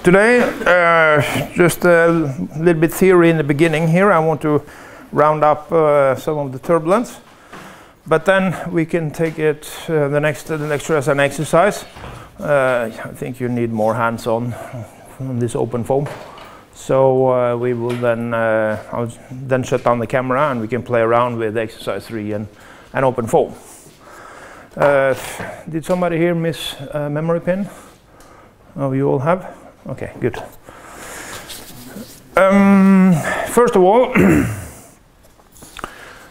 Today, just a little bit theory in the beginning here. I want to round up some of the turbulence, but then we can take it the next lecture as an exercise. I think you need more hands-on this OpenFoam. So we will then I'll then shut down the camera and we can play around with exercise 3 and OpenFoam. Did somebody here miss a memory pin? Oh, you all have? Okay, good. First of all,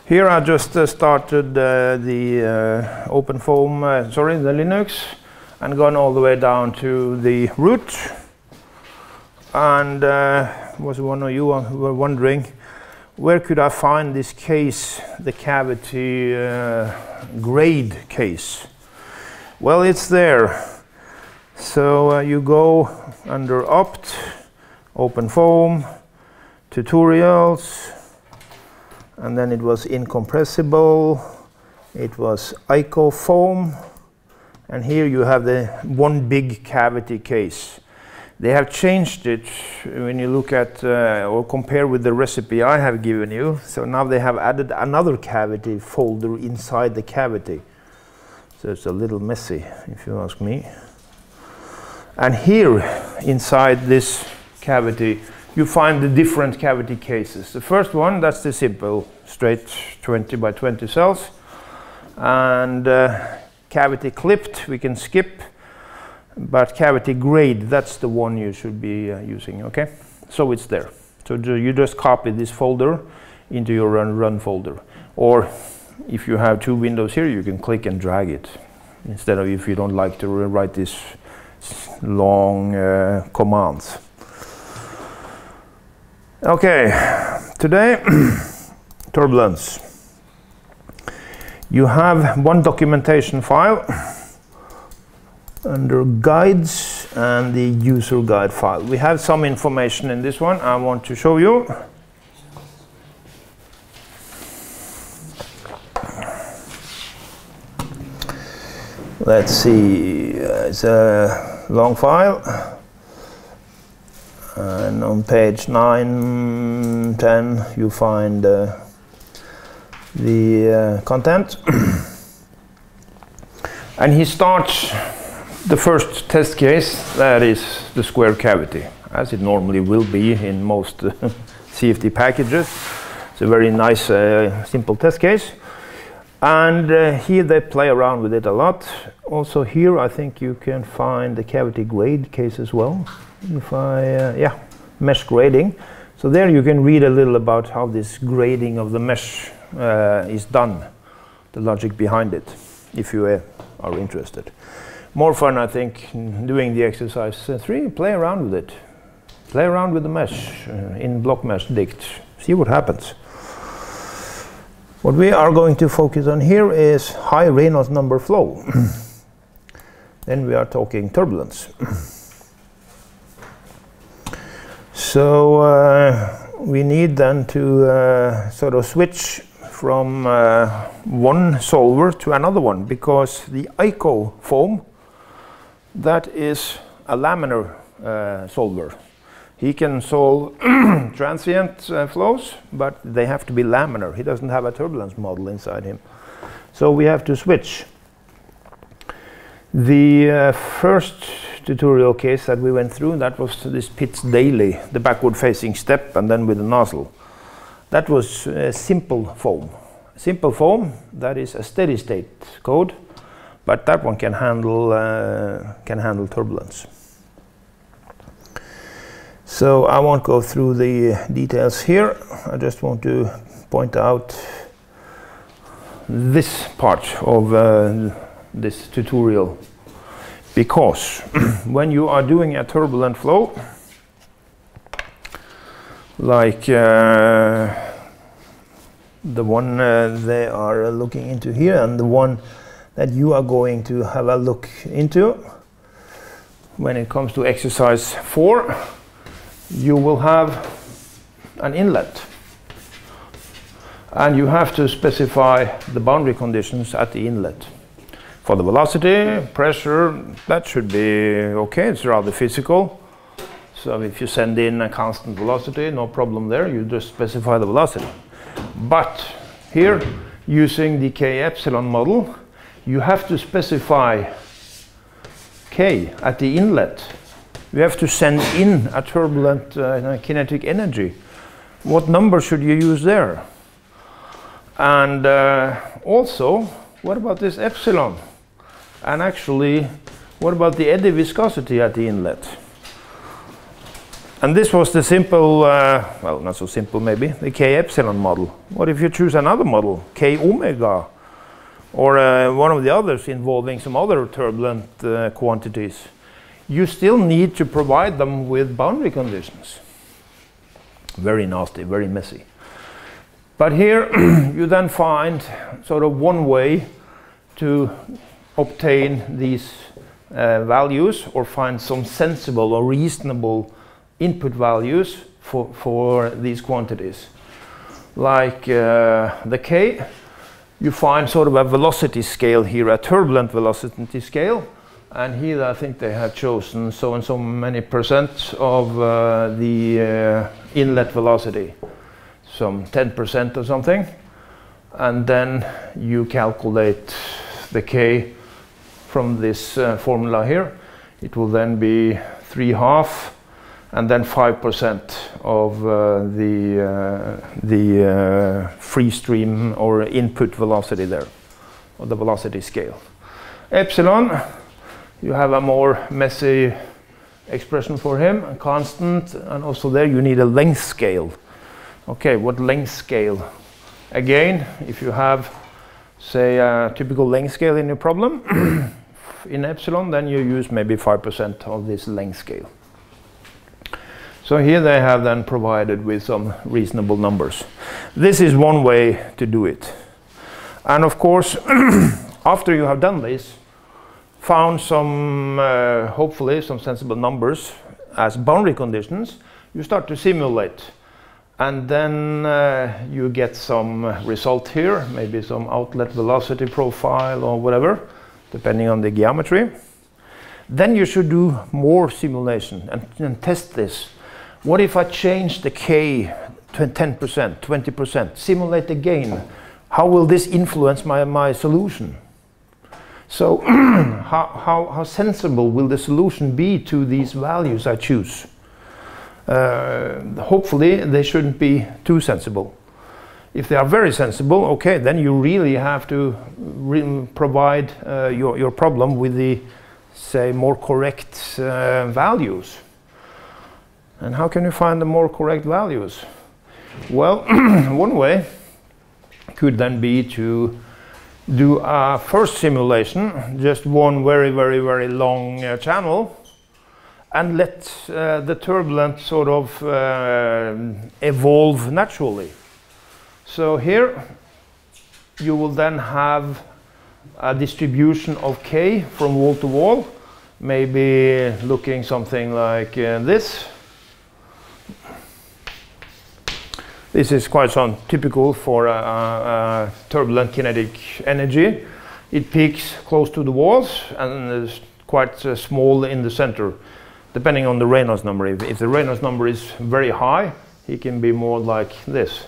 here I just started the OpenFoam, sorry, the Linux, and gone all the way down to the root. And was one of you who were wondering, where could I find this case, the cavity grade case? Well, it's there. So you go under opt, OpenFoam, tutorials, and then it was incompressible, it was IcoFoam, and here you have the one big cavity case. They have changed it when you look at or compare with the recipe I have given you. So now they have added another cavity folder inside the cavity. So it's a little messy, if you ask me. And here, inside this cavity, you find the different cavity cases. The first one, that's the simple, straight 20 by 20 cells. And cavity clipped, we can skip. But cavity grade, that's the one you should be using, okay? So it's there. So you just copy this folder into your run folder. Or if you have two windows here, you can click and drag it. Instead of if you don't like to write this long commands. Okay, today, turbulence. You have one documentation file under guides and the user guide file. We have some information in this one I want to show you. Let's see, it's a long file, and on page 9, 10 you find the content. And he starts the first test case, that is the square cavity, as it normally will be in most CFD packages. It's a very nice simple test case. And here they play around with it a lot. Also here I think you can find the cavity grade case as well. If yeah, mesh grading. So there you can read a little about how this grading of the mesh is done, the logic behind it, if you are interested. More fun, I think, doing the exercise 3, play around with it. Play around with the mesh in block mesh dict. See what happens. What we are going to focus on here is high Reynolds number flow. Then we are talking turbulence. So we need then to sort of switch from one solver to another one, because the IcoFoam, that is a laminar solver. He can solve transient flows, but they have to be laminar. He doesn't have a turbulence model inside him. So we have to switch. The first tutorial case that we went through, that was this Pitts daily, the backward facing step and then with the nozzle. That was simple foam. Simple foam, that is a steady state code, but that one can handle turbulence. So I won't go through the details here. I just want to point out this part of this tutorial, because when you are doing a turbulent flow, like the one they are looking into here and the one that you are going to have a look into, when it comes to exercise 4, you will have an inlet, and you have to specify the boundary conditions at the inlet. For the velocity, pressure, that should be okay, it's rather physical. So if you send in a constant velocity, no problem there, you just specify the velocity. But here, using the K epsilon model, you have to specify K at the inlet. You have to send in a turbulent kinetic energy. What number should you use there? And also, what about this epsilon? And actually, what about the eddy viscosity at the inlet? And this was the simple, well, not so simple maybe, the K epsilon model. What if you choose another model, K omega, or one of the others involving some other turbulent quantities? You still need to provide them with boundary conditions. Very nasty, very messy. But here you then find sort of one way to obtain these values, or find some sensible or reasonable input values for these quantities. Like the K, you find sort of a velocity scale here, a turbulent velocity scale, and here I think they have chosen so and so many percent of the inlet velocity, some 10% or something, and then you calculate the K from this formula here. It will then be 3/2 and then 5% of the free stream or input velocity there, or the velocity scale. Epsilon, you have a more messy expression for him, a constant, and also there you need a length scale. Okay, what length scale? Again, if you have, say, a typical length scale in your problem, in epsilon, then you use maybe 5% of this length scale. So here they have then provided with some reasonable numbers. This is one way to do it. And of course, after you have done this, found some, hopefully some sensible numbers as boundary conditions, you start to simulate. And then you get some result here, maybe some outlet velocity profile or whatever, depending on the geometry. Then you should do more simulation and test this. What if I change the K to 10%, 20%, simulate again? How will this influence my solution? So how sensible will the solution be to these values I choose? Hopefully they shouldn't be too sensible. If they are very sensible, okay, then you really have to provide your problem with the, say, more correct values. And how can you find the more correct values? Well, one way could then be to do a first simulation, just one very, very, very long channel, and let the turbulent sort of evolve naturally. So here you will then have a distribution of K from wall to wall, maybe looking something like this. This is quite some typical for a turbulent kinetic energy. It peaks close to the walls and is quite small in the center, depending on the Reynolds number. If the Reynolds number is very high, it can be more like this.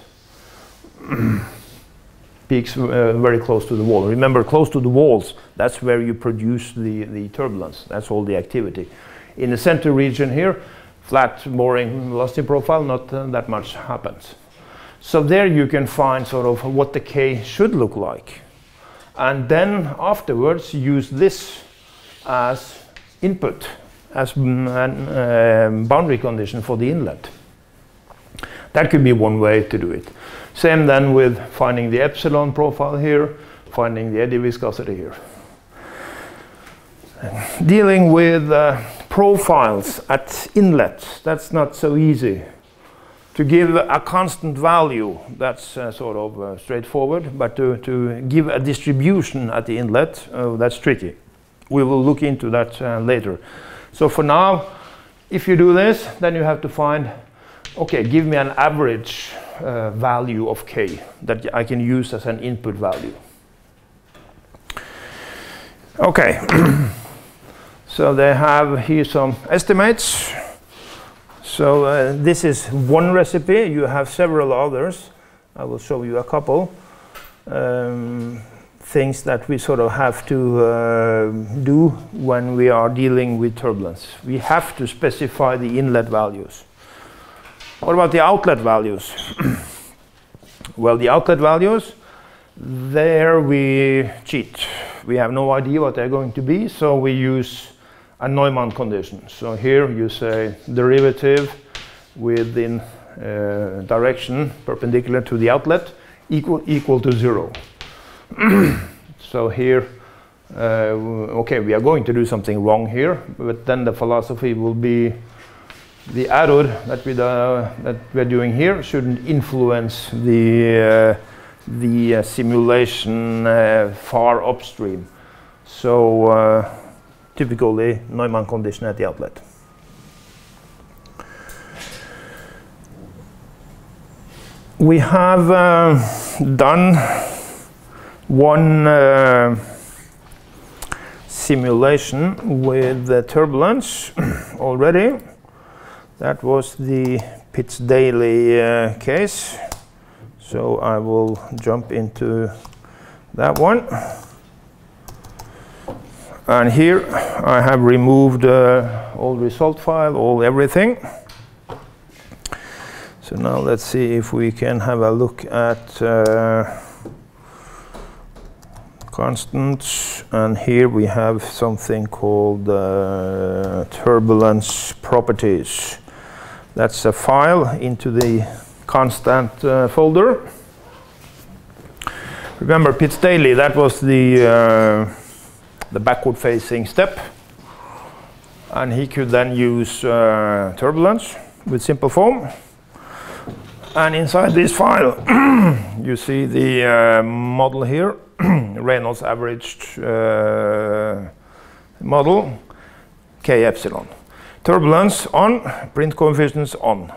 Peaks very close to the wall. Remember, close to the walls, that's where you produce the turbulence. That's all the activity. In the center region here, flat, boring velocity profile, not that much happens. So there you can find sort of what the K should look like. And then afterwards use this as input, as boundary condition for the inlet. That could be one way to do it. Same then with finding the epsilon profile here, finding the eddy viscosity here. Dealing with profiles at inlet, that's not so easy. To give a constant value, that's sort of straightforward, but to give a distribution at the inlet, that's tricky. We will look into that later. So for now, if you do this, then you have to find, okay, give me an average value of K that I can use as an input value. Okay, so they have here some estimates. So this is one recipe. You have several others. I will show you a couple things that we sort of have to do when we are dealing with turbulence. We have to specify the inlet values. What about the outlet values? Well, the outlet values, there we cheat. We have no idea what they're going to be, so we use a Neumann condition. So here you say derivative within direction perpendicular to the outlet equal to 0. So here, okay, we are going to do something wrong here, but then the philosophy will be the anode that we're doing here shouldn't influence the simulation far upstream. So typically Neumann condition at the outlet. We have done one simulation with the turbulence already. That was the Pitts-Daly case. So I will jump into that one. And here I have removed all result file, all everything. So now let's see if we can have a look at constants. And here we have something called Turbulence Properties. That's a file into the constant folder. Remember Pitts-Daly, that was the backward facing step. And he could then use turbulence with simple foam. And inside this file, you see the model here, Reynolds averaged model, K epsilon. Turbulence on, print coefficients on.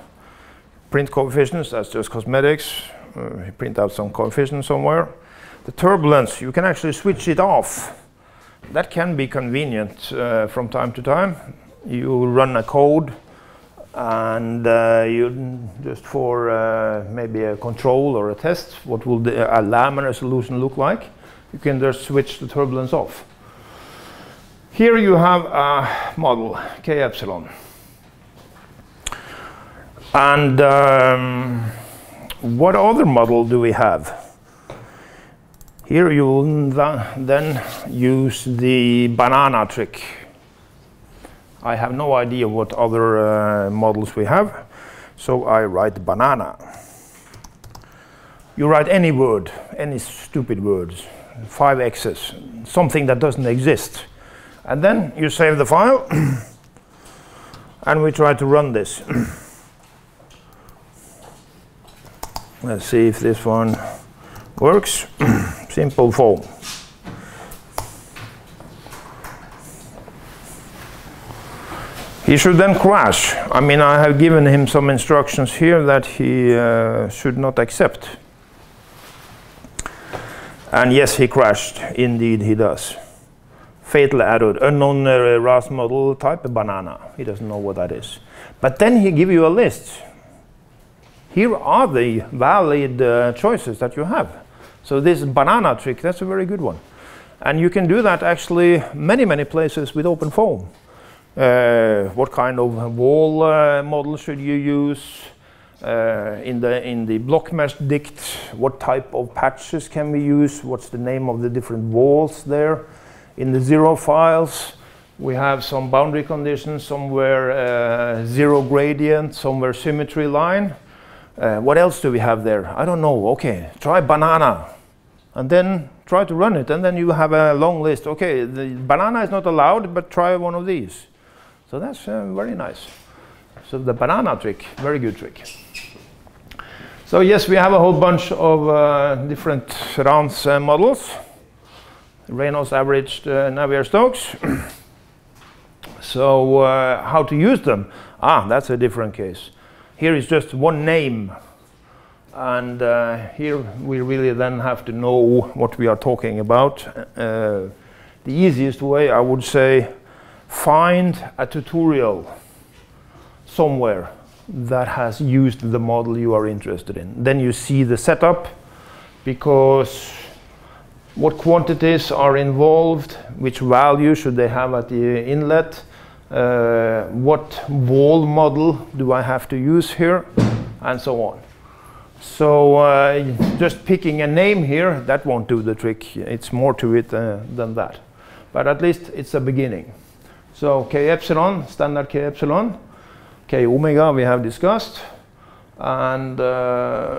Print coefficients, that's just cosmetics. Print out some coefficients somewhere. The turbulence, you can actually switch it off. That can be convenient from time to time. You run a code and you just for maybe a control or a test, what will a laminar solution look like? You can just switch the turbulence off. Here you have a model, K epsilon. And what other model do we have? Here you will then use the banana trick. I have no idea what other models we have, so I write banana. You write any word, any stupid words, 5 X's, something that doesn't exist. And then you save the file, and we try to run this. Let's see if this one works. Simple foam. He should then crash. I mean, I have given him some instructions here that he should not accept. And yes, he crashed. Indeed, he does. Fatal anode, unknown RAS model type, a banana. He doesn't know what that is. But then he gives you a list. Here are the valid choices that you have. So this banana trick, that's a very good one. And you can do that actually many places with OpenFoam. What kind of wall model should you use? In the block mesh dict, what type of patches can we use? What's the name of the different walls there? In the zero files, we have some boundary conditions, somewhere zero gradient, somewhere symmetry line. What else do we have there? I don't know. Okay, try banana. And then try to run it, and then you have a long list. Okay, the banana is not allowed, but try one of these. So that's very nice. So the banana trick, very good trick. So yes, we have a whole bunch of different rounds models. Reynolds averaged Navier-Stokes. So how to use them? Ah, that's a different case. Here is just one name. And here we really then have to know what we are talking about. The easiest way, I would say, find a tutorial somewhere that has used the model you are interested in. Then you see the setup, because what quantities are involved, which value should they have at the inlet, what wall model do I have to use here, and so on. So just picking a name here, that won't do the trick. It's more to it than that. But at least it's a beginning. So K epsilon, standard K epsilon, K omega we have discussed, and the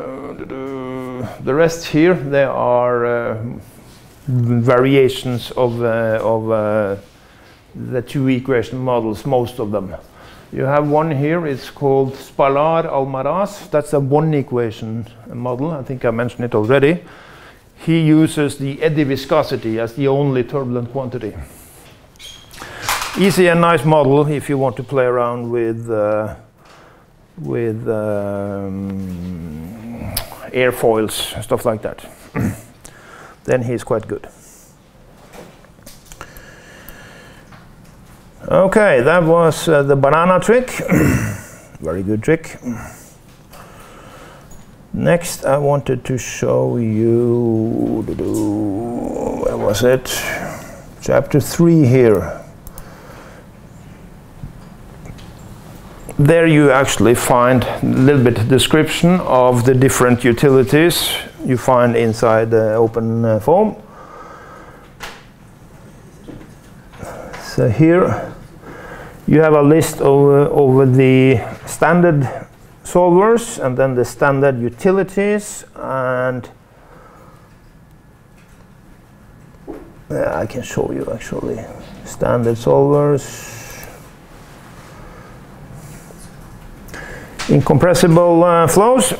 rest here, they are variations of the two equation models, most of them. You have one here, it's called Spalar-Almaraz. That's a one equation model. I think I mentioned it already. He uses the eddy viscosity as the only turbulent quantity. Easy and nice model if you want to play around with airfoils, stuff like that. Then he's quite good. Okay, that was the banana trick. Very good trick. Next, I wanted to show you, where was it? Chapter 3 here. There you actually find a little bit description of the different utilities you find inside the OpenFoam. So here you have a list over the standard solvers and then the standard utilities, and I can show you actually standard solvers. Incompressible flows,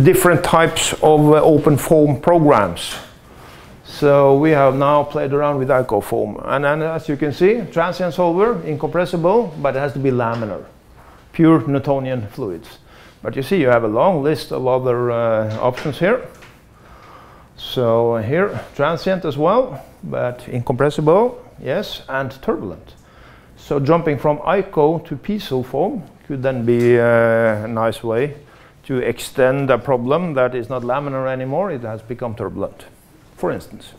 different types of OpenFoam programs. So we have now played around with IcoFoam, and as you can see, transient solver, incompressible, but it has to be laminar, pure Newtonian fluids. But you see, you have a long list of other options here. So here, transient as well, but incompressible, yes, and turbulent. So jumping from ICO to piezo foam could then be a nice way to extend a problem that is not laminar anymore, it has become turbulent, for instance.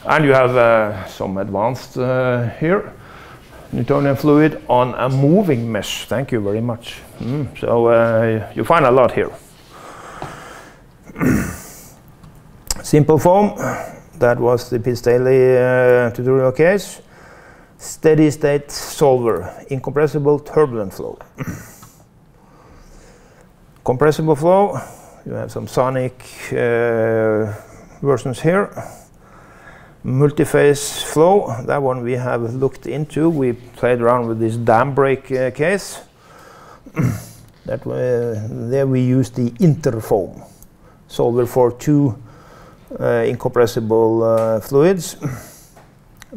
And you have some advanced here, Newtonian fluid on a moving mesh. Thank you very much. So you find a lot here. Simple foam, that was the Piz-Daly tutorial case. Steady state solver, incompressible turbulent flow. Compressible flow, you have some sonic versions here. Multi-phase flow, that one we have looked into. We played around with this dam break case. There we used the interfoam solver for two incompressible fluids.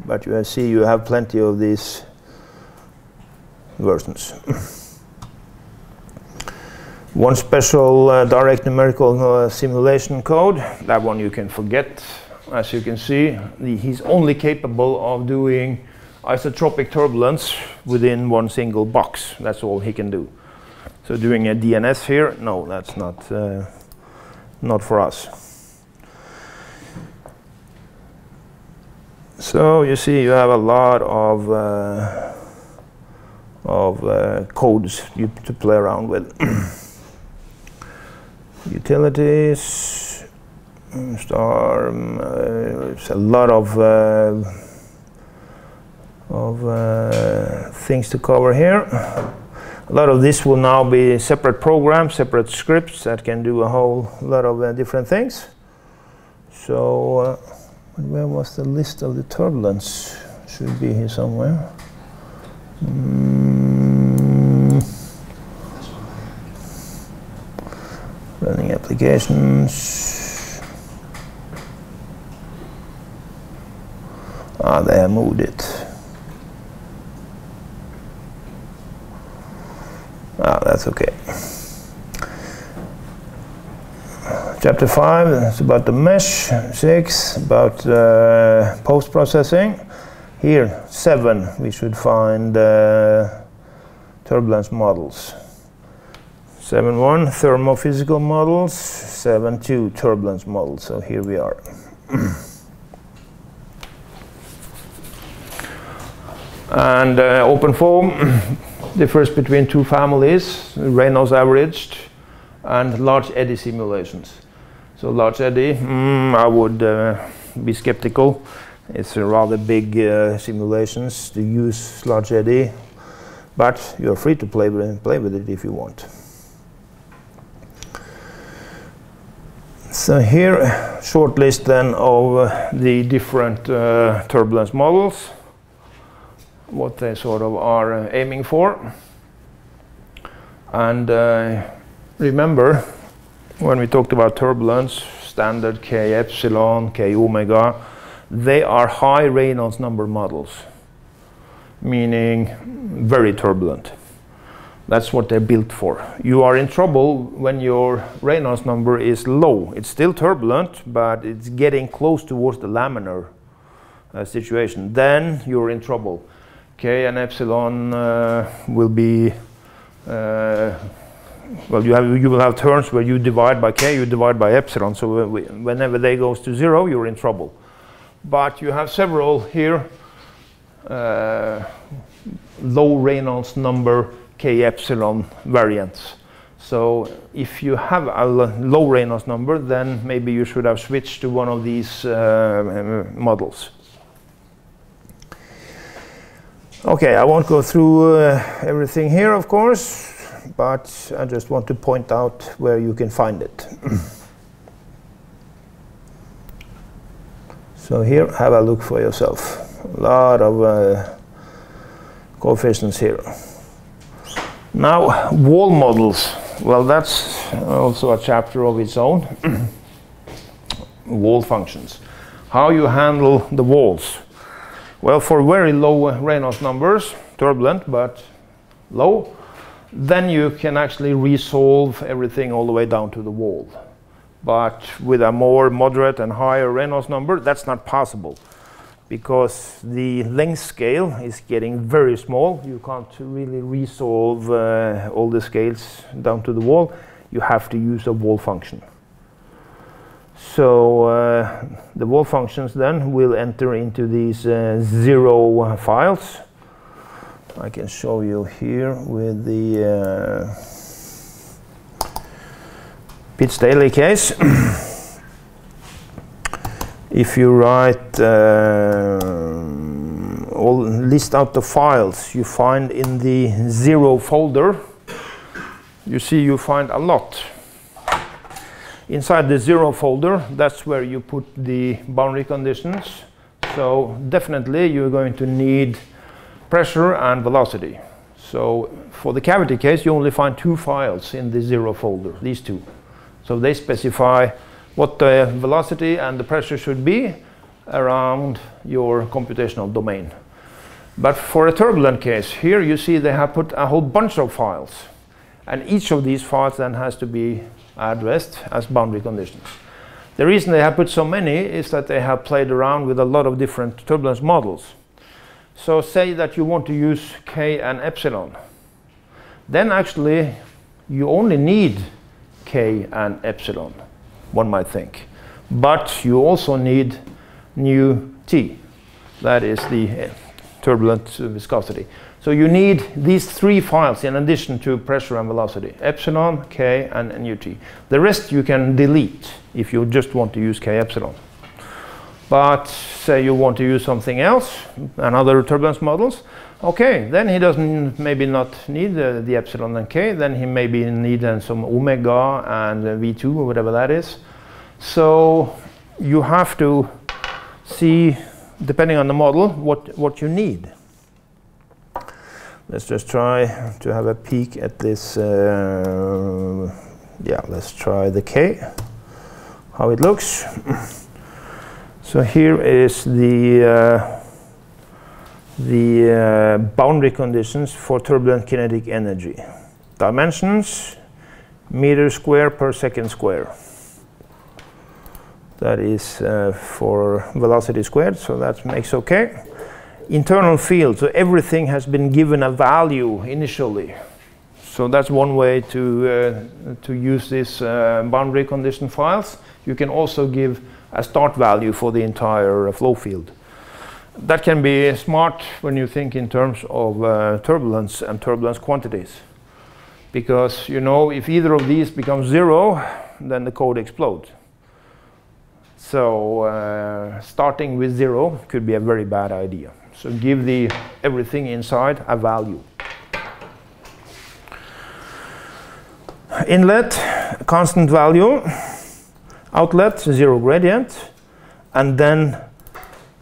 But you see, you have plenty of these versions. One special direct numerical simulation code, that one you can forget. As you can see, he's only capable of doing isotropic turbulence within one single box. That's all he can do. So doing a DNS here, no, that's not for us. So you see, you have a lot of codes to play around with. Utilities, Storm, it's a lot of things to cover here. A lot of this will now be separate programs, separate scripts that can do a whole lot of different things. So where was the list of the turbulence? Should be here somewhere. Running applications. Ah, they have moved it. Ah, that's okay. Chapter 5, it's about the mesh. 6, about post-processing. Here, 7, we should find turbulence models. 7.1 thermophysical models, 7.2 turbulence models. So here we are. And OpenFoam differs between two families, Reynolds averaged and large eddy simulations. So large eddy, I would be skeptical. It's a rather big simulations to use large eddy, but you're free to play with it if you want. So here, short list then of the different turbulence models, what they sort of are aiming for. And remember, when we talked about turbulence, standard K epsilon, K omega, they are high Reynolds number models, meaning very turbulent. That's what they're built for. You are in trouble when your Reynolds number is low. It's still turbulent, but it's getting close towards the laminar situation. Then you're in trouble. K and epsilon will be, well, you will have turns where you divide by K, you divide by epsilon. So whenever they goes to 0, you're in trouble. But you have several here low Reynolds number K epsilon variants. So if you have a low Reynolds number, then maybe you should have switched to one of these models. Okay, I won't go through everything here, of course, but I just want to point out where you can find it. So here, have a look for yourself. A lot of coefficients here. Now, wall models. Well, that's also a chapter of its own. Wall functions. How you handle the walls. Well, for very low Reynolds numbers, turbulent but low, then you can actually resolve everything all the way down to the wall. But with a more moderate and higher Reynolds number, that's not possible, because the length scale is getting very small. You can't really resolve all the scales down to the wall. You have to use a wall function. So the wall functions then will enter into these 0 files. I can show you here with the Pitts-Daly case. If you write list out the files you find in the 0 folder, you see you find a lot. Inside the 0 folder, that's where you put the boundary conditions. So definitely you're going to need pressure and velocity. So for the cavity case, you only find 2 files in the 0 folder, these 2. So they specify what the velocity and the pressure should be around your computational domain. But for a turbulent case, here you see they have put a whole bunch of files. And each of these files then has to be addressed as boundary conditions. The reason they have put so many is that they have played around with a lot of different turbulence models. So say that you want to use K and epsilon. Then actually you only need K and epsilon, one might think. But you also need nu T. That is the turbulent viscosity. So you need these 3 files in addition to pressure and velocity. Epsilon, K, and nu T. The rest you can delete if you just want to use K epsilon. But say you want to use something else, another turbulence models, okay, then he doesn't maybe not need the epsilon and K, then he maybe need some omega and V2 or whatever that is. So you have to see, depending on the model, what you need. Let's just try to have a peek at this. Yeah, let's try the K, how it looks. So here is the boundary conditions for turbulent kinetic energy. Dimensions, meter square per second square. That is for velocity squared, so that makes okay. internal field, so everything has been given a value initially. So that's one way to use these boundary condition files. You can also give a start value for the entire flow field. That can be smart when you think in terms of turbulence and turbulence quantities. Because, you know, if either of these becomes 0, then the code explodes. So starting with 0 could be a very bad idea. So give everything inside a value. Inlet, constant value. Outlet, 0 gradient. And then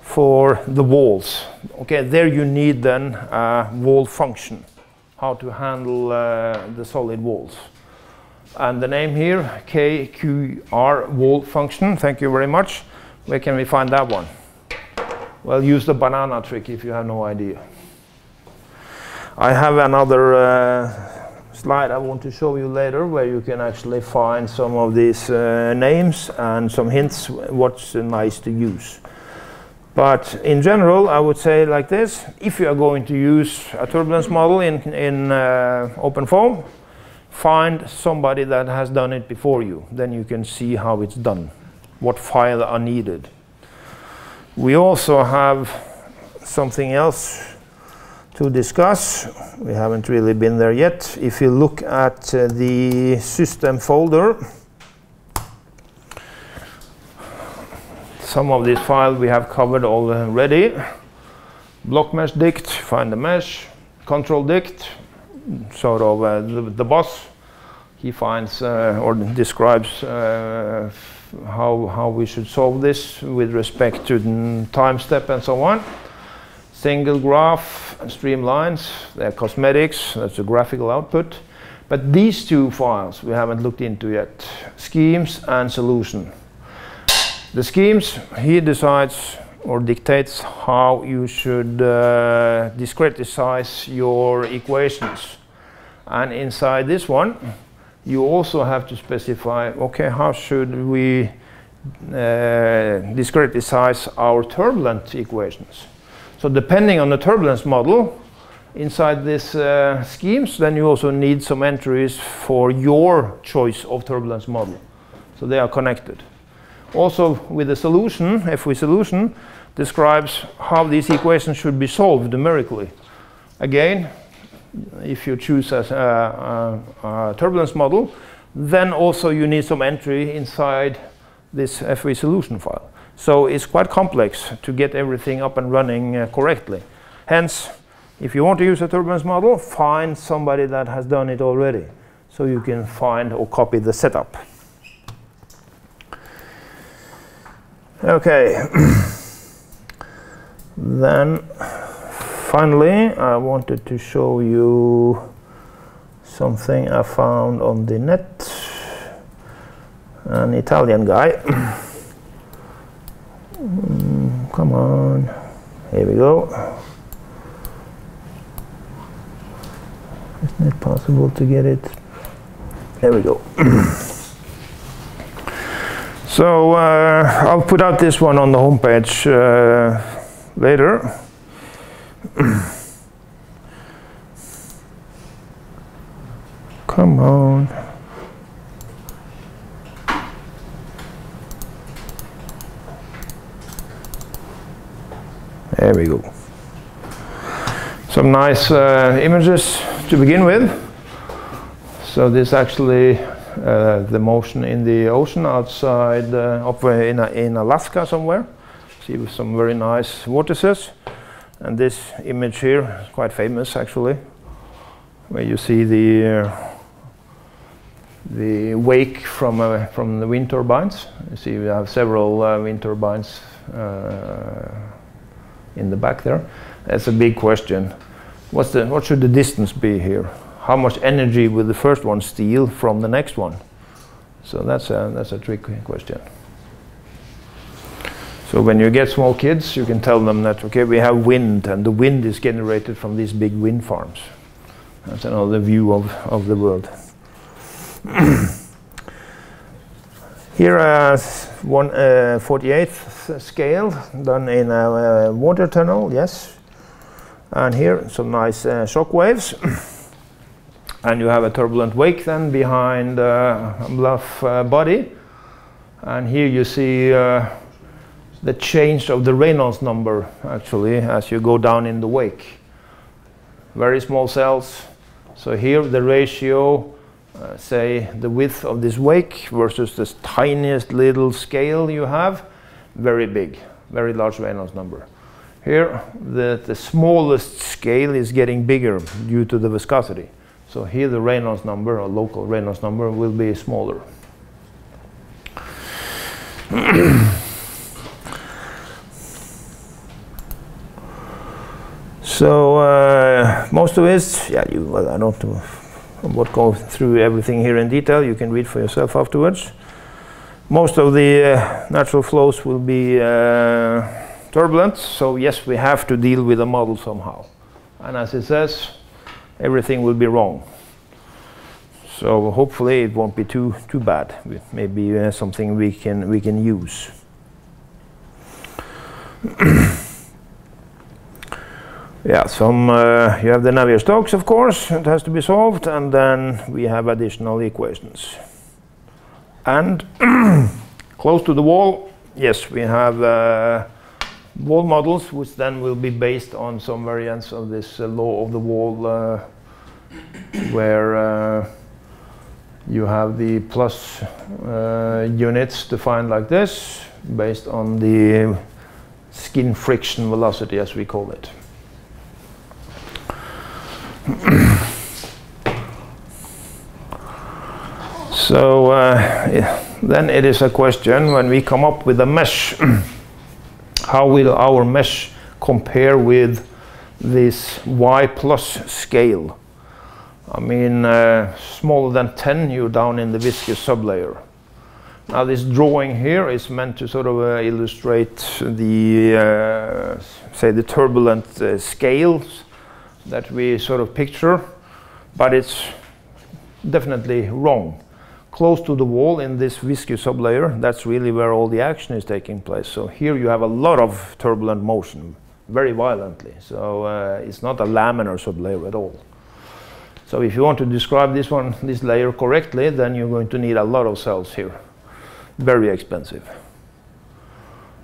for the walls. Okay, there you need then a wall function. How to handle the solid walls. And the name here, KQR wall function. Thank you very much. Where can we find that one? Well, use the banana trick if you have no idea. I have another slide I want to show you later where you can actually find some of these names and some hints what's nice to use. But in general, I would say like this: if you are going to use a turbulence model in OpenFoam, find somebody that has done it before you. Then you can see how it's done, what files are needed. We also have something else to discuss. We haven't really been there yet. If you look at the system folder, some of these files we have covered already. Block mesh dict, find the mesh. Control dict, sort of the boss. He finds or describes how we should solve this with respect to time step and so on. Single graph and streamlines, they're cosmetics, that's a graphical output. But these two files we haven't looked into yet, schemes and solution. The schemes, he decides or dictates how you should discreticize your equations. And inside this one, you also have to specify, okay, how should we discreticize our turbulent equations? So depending on the turbulence model, inside this schemes, then you also need some entries for your choice of turbulence model. So they are connected. Also with the solution, FV solution, describes how these equations should be solved numerically. Again, if you choose a turbulence model, then also you need some entry inside this FV solution file. So it's quite complex to get everything up and running correctly. Hence, if you want to use a turbulence model, find somebody that has done it already, so you can find or copy the setup. Okay. Then finally I wanted to show you something I found on the net. An Italian guy. Come on, here we go. Isn't it possible to get it? There we go. So I'll put out this one on the homepage later. Come on. There we go. Some nice images to begin with. So this actually the motion in the ocean outside up in Alaska somewhere. See with some very nice vortices. And this image here is quite famous actually, where you see the wake from the wind turbines. You see we have several wind turbines in the back there. That's a big question. What should the distance be here? How much energy will the first one steal from the next one? So that's a tricky question. So when you get small kids, you can tell them that, okay, we have wind, and the wind is generated from these big wind farms. That's another view of the world. Here is 1/48th scale done in a water tunnel, yes. And here some nice shock waves. And you have a turbulent wake then behind a bluff body. And here you see the change of the Reynolds number actually as you go down in the wake. Very small cells. So here the ratio, say the width of this wake versus this tiniest little scale you have, very big, very large Reynolds number. Here the smallest scale is getting bigger due to the viscosity. So here the Reynolds number, or local Reynolds number, will be smaller. So most of it, yeah, well, I won't go through everything here in detail. You can read for yourself afterwards. Most of the natural flows will be turbulent. So yes, we have to deal with the model somehow. And as it says, everything will be wrong. So hopefully it won't be too bad. Maybe something we can use. Yeah, you have the Navier-Stokes, of course. It has to be solved, and then we have additional equations. And close to the wall, yes, we have wall models, which then will be based on some variants of this law of the wall, where you have the plus units defined like this, based on the skin friction velocity, as we call it. So then it is a question, when we come up with a mesh, how will our mesh compare with this y plus scale? I mean, smaller than 10, you're down in the viscous sublayer. Now this drawing here is meant to sort of illustrate the, say, the turbulent scales that we sort of picture, but it's definitely wrong. Close to the wall in this viscous sublayer, that's really where all the action is taking place. So here you have a lot of turbulent motion, very violently. So it's not a laminar sublayer at all. So if you want to describe this layer correctly, then you're going to need a lot of cells here. Very expensive.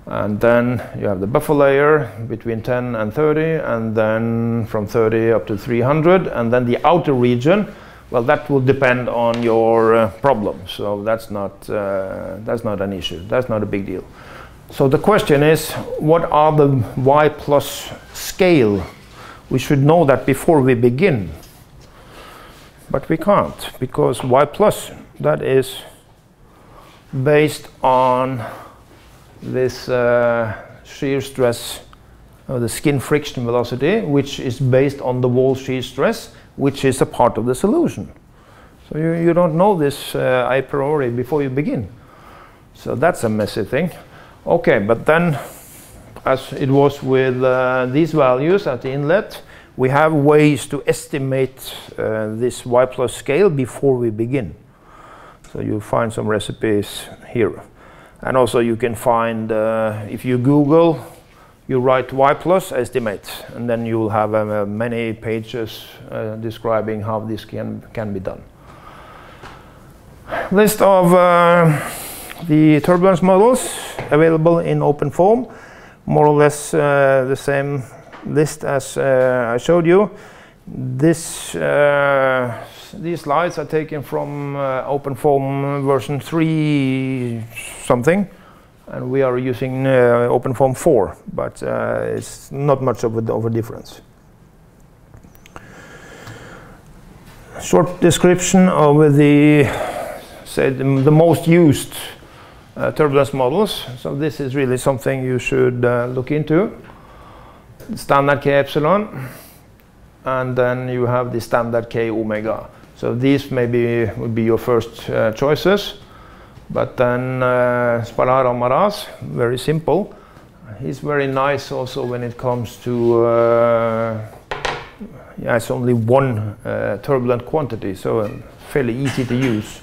And then you have the buffer layer between 10 and 30, and then from 30 up to 300, and then the outer region, well, that will depend on your problem. So that's not an issue. That's not a big deal. So the question is, what are the y plus scale? We should know that before we begin. But we can't, because y plus, that is based on this shear stress, the skin friction velocity, which is based on the wall shear stress, which is a part of the solution. So you don't know this a priori before you begin. So that's a messy thing. Okay, but then, as it was with these values at the inlet, we have ways to estimate this y plus scale before we begin. So you'll find some recipes here. And also you can find, if you Google, you write y plus estimate, and then you will have many pages describing how this can be done. List of the turbulence models available in OpenFoam, more or less the same list as I showed you. These slides are taken from OpenFoam version 3 something, and we are using OpenFoam 4, but it's not much of a difference. Short description of the most used turbulence models. So this is really something you should look into. Standard K epsilon, and then you have the standard K omega. So these maybe would be your first choices. But then Spalaro Maras, very simple. He's very nice also when it comes to, yeah, it's only one turbulent quantity, so fairly easy to use.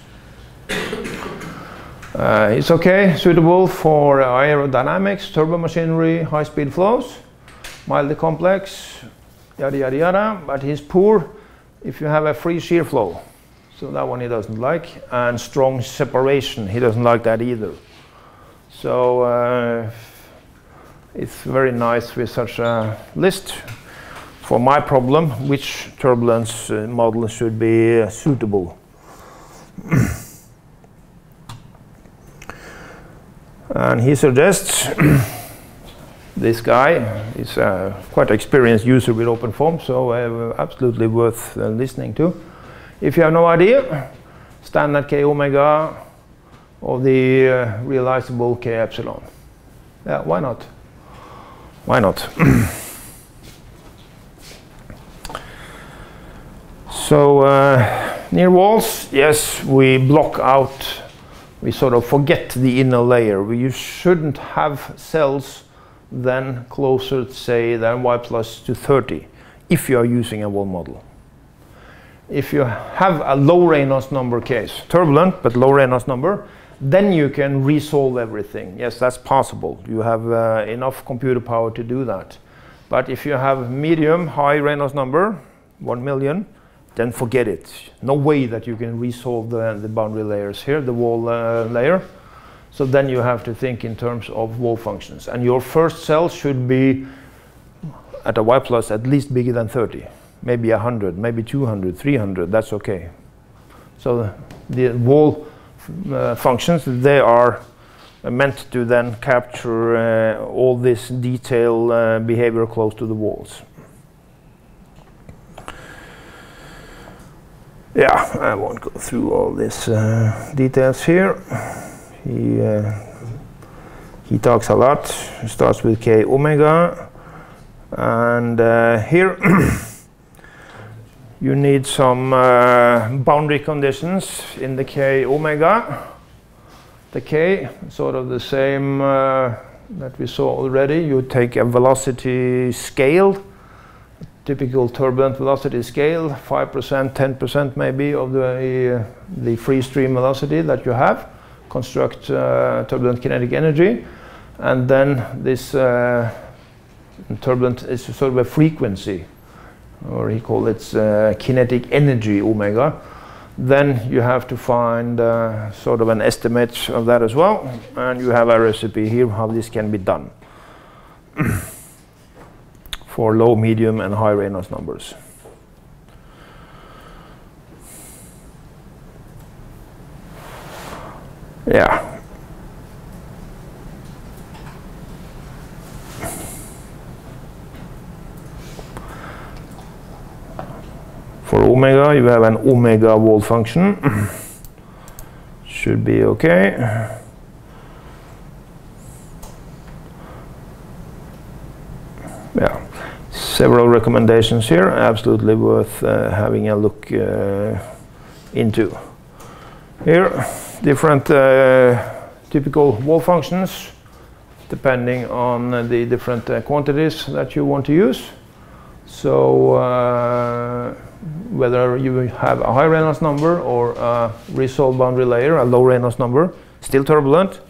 It's okay, suitable for aerodynamics, turbomachinery, high-speed flows, mildly complex, yada yada yada, but he's poor if you have a free shear flow. So that one he doesn't like, and strong separation, he doesn't like that either. So it's very nice with such a list. For my problem, which turbulence model should be suitable. And he suggests this guy is a quite experienced user with OpenFoam, so absolutely worth listening to. If you have no idea, standard K omega or the realizable K epsilon. Yeah, why not? Why not? So near walls, yes, we block out, we sort of forget the inner layer. You shouldn't have cells then closer, say, than Y plus to 30 if you are using a wall model. If you have a low Reynolds number case, turbulent but low Reynolds number, then you can resolve everything. Yes, that's possible. You have enough computer power to do that. But if you have medium, high Reynolds number, 1 million, then forget it. No way that you can resolve the boundary layers here, the wall layer. So then you have to think in terms of wall functions. And your first cell should be at a Y plus at least bigger than 30. Maybe 100, maybe 200, 300, that's okay. So the wall functions, they are meant to then capture all this detail behavior close to the walls. Yeah, I won't go through all these details here. He talks a lot. He starts with K omega, and here you need some boundary conditions in the K omega. The K, sort of the same that we saw already. You take a velocity scale, typical turbulent velocity scale, 5%, 10% maybe of the free stream velocity that you have. Construct turbulent kinetic energy, and then this turbulent is sort of a frequency, or he calls it kinetic energy omega. Then you have to find sort of an estimate of that as well, and you have a recipe here how this can be done for low, medium, and high Reynolds numbers. Yeah. For omega, you have an omega wall function. Should be okay. Yeah. Several recommendations here, absolutely worth having a look into. Here, different typical wall functions depending on the different quantities that you want to use. So whether you have a high Reynolds number or a resolved boundary layer, a low Reynolds number, still turbulent,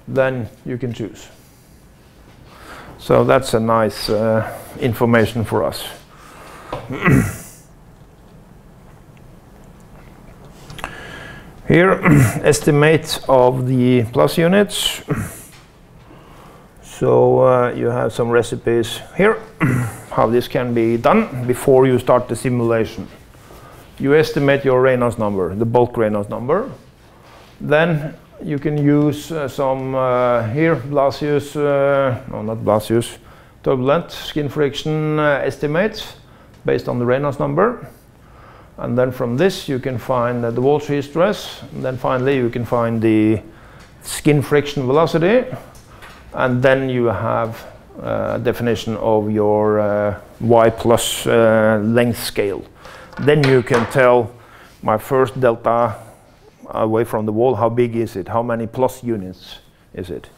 then you can choose. So that's a nice information for us. Here, estimate of the plus units. So you have some recipes here, how this can be done before you start the simulation. You estimate your Reynolds number, the bulk Reynolds number. Then you can use some here, Blasius, no not Blasius, turbulent skin friction estimates based on the Reynolds number. And then from this you can find the wall shear stress. And then finally you can find the skin friction velocity. And then you have a definition of your Y plus length scale. Then you can tell my first delta away from the wall, how big is it? How many plus units is it?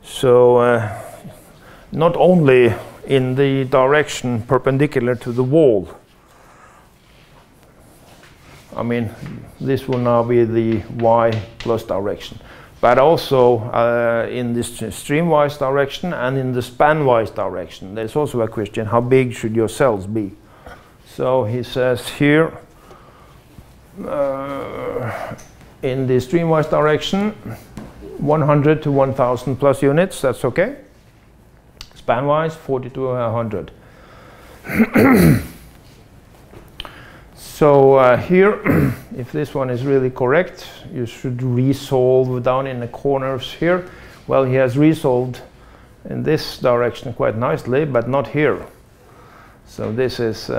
So not only in the direction perpendicular to the wall. I mean, this will now be the Y plus direction. but also in this streamwise direction and in the spanwise direction. There's also a question, how big should your cells be? So he says here, in the streamwise direction, 100 to 1000 plus units, that's okay. Spanwise, 40 to 100. So here, if this one is really correct, you should resolve down in the corners here. Well, he has resolved in this direction quite nicely, but not here. So this is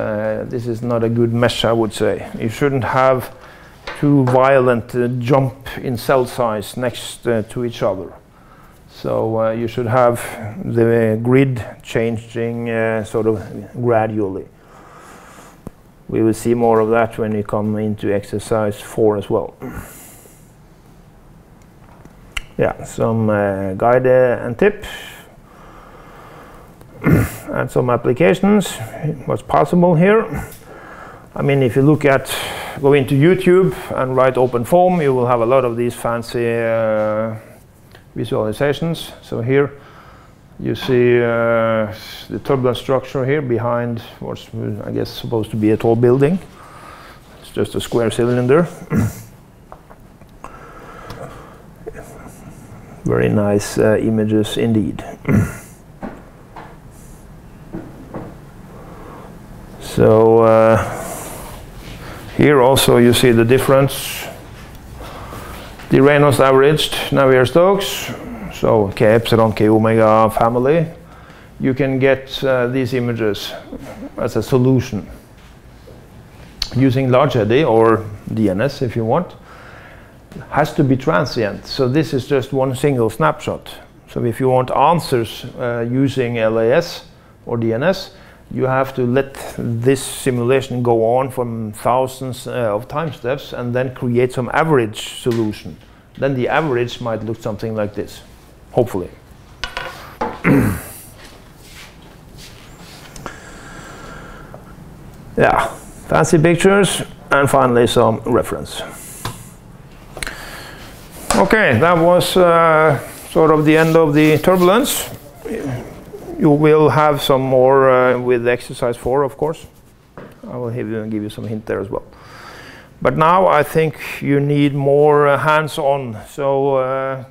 not a good mesh, I would say. You shouldn't have too violent jump in cell size next to each other. So you should have the grid changing sort of gradually. We will see more of that when we come into exercise 4 as well. Yeah, some guide and tip and some applications. What's possible here? I mean, if you go into YouTube and write OpenFoam, you will have a lot of these fancy visualizations. So here you see the turbulence structure here behind what's, I guess, supposed to be a tall building. It's just a square cylinder. Very nice images indeed. So here also you see the difference. The Reynolds averaged Navier-Stokes. So K epsilon, K omega family, you can get these images as a solution using large eddy or DNS if you want. It has to be transient, so this is just one single snapshot. So if you want answers using LAS or DNS, you have to let this simulation go on from thousands of time steps and then create some average solution. Then the average might look something like this. Hopefully. Yeah, fancy pictures and finally some reference. Okay, that was sort of the end of the turbulence. You will have some more with exercise 4, of course. I will give you some hint there as well. But now I think you need more hands-on. So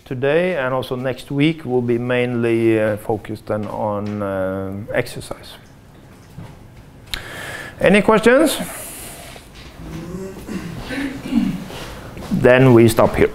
today and also next week will be mainly focused on exercise. Any questions? Then we stop here.